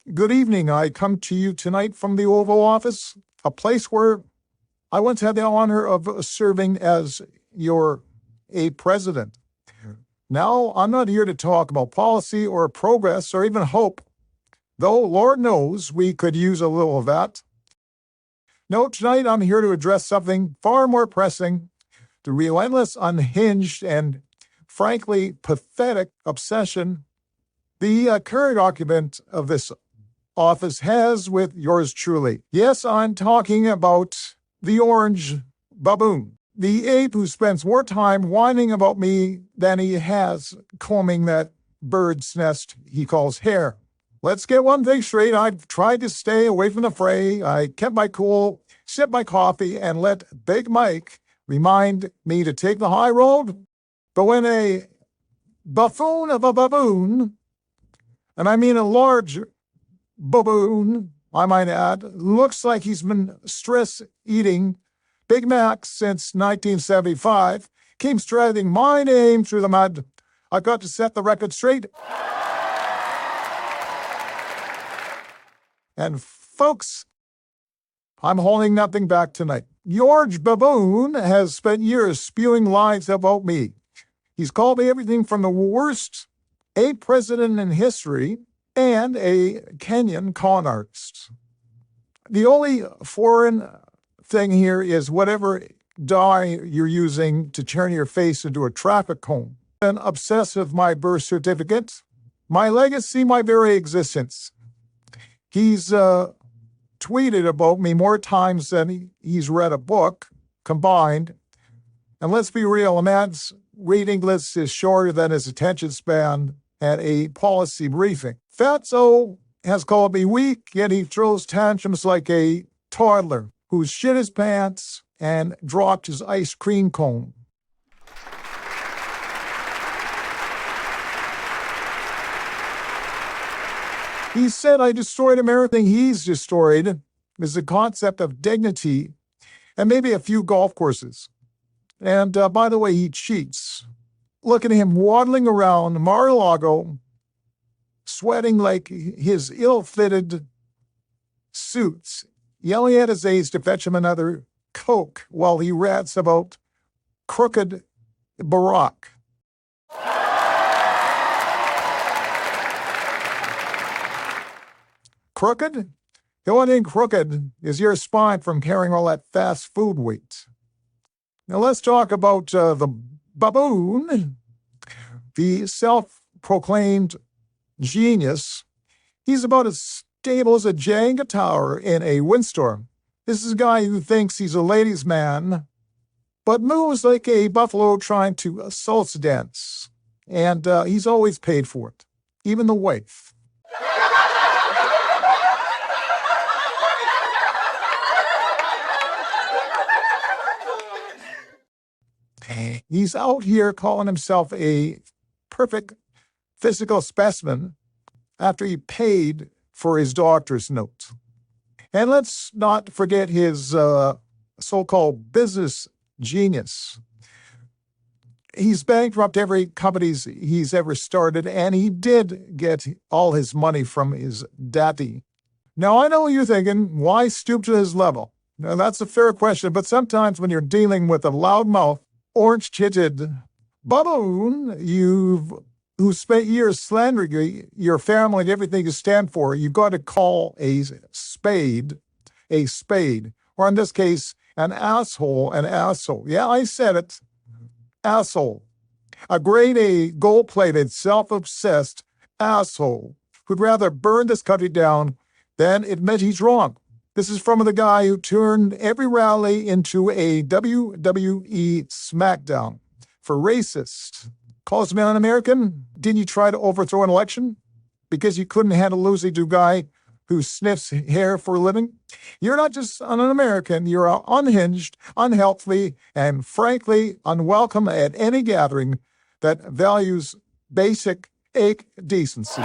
Good evening. I come to you tonight from the Oval Office, a place where I once had the honor of serving as your Ape President. Now, I'm not here to talk about policy or progress or even hope, though Lord knows we could use a little of that. No, tonight I'm here to address something far more pressing, the relentless, unhinged, and frankly pathetic obsession the current occupant of this office has with yours truly. Yes, I'm talking about the orange baboon, the ape who spends more time whining about me than he has combing that bird's nest he calls hair. Let's get one thing straight. I've tried to stay away from the fray. I kept my cool, sipped my coffee, and let Big Mike remind me to take the high road. But when a buffoon of a baboon, and I mean a large baboon, I might add, looks like he's been stress-eating Big Macs since 1975, came striding my name through the mud, I've got to set the record straight. And folks, I'm holding nothing back tonight. George Baboon has spent years spewing lies about me. He's called me everything from the worst Ape President in history and a Kenyan con artist. The only foreign thing here is whatever dye you're using to turn your face into a traffic cone. And obsessed with my birth certificate, my legacy, my very existence. He's tweeted about me more times than he's read a book combined. And let's be real, a man's reading list is shorter than his attention span at a policy briefing. Fatso has called me weak, yet he throws tantrums like a toddler who's shit his pants and dropped his ice cream cone. He said I destroyed America. He's destroyed is the concept of dignity and maybe a few golf courses. And by the way, he cheats. Look at him waddling around Mar-a-Lago, sweating like his ill-fitted suits, yelling at his aides to fetch him another Coke while he rants about crooked Barack. Crooked? The only thing crooked is your spine from carrying all that fast food weight. Now let's talk about the baboon, the self-proclaimed genius. He's about as stable as a Jenga tower in a windstorm. This is a guy who thinks he's a ladies' man, but moves like a buffalo trying to salsa dance. And he's always paid for it, even the wife. He's out here calling himself a perfect physical specimen after he paid for his doctor's note. And let's not forget his so-called business genius. He's bankrupted every company he's ever started, and he did get all his money from his daddy. Now, I know you're thinking, why stoop to his level? Now, that's a fair question, but sometimes when you're dealing with a loudmouth, orange-titted baboon who spent years slandering your family and everything you stand for, you've got to call a spade, or in this case, an asshole, an asshole. Yeah, I said it, asshole. A grade A, gold-plated, self-obsessed asshole who'd rather burn this country down than admit he's wrong. This is from the guy who turned every rally into a WWE smackdown for racist. Calls me un-American. Didn't you try to overthrow an election because you couldn't handle a loosey-do guy who sniffs hair for a living? You're not just an un-American. You're unhinged, unhealthy, and frankly unwelcome at any gathering that values basic ache decency.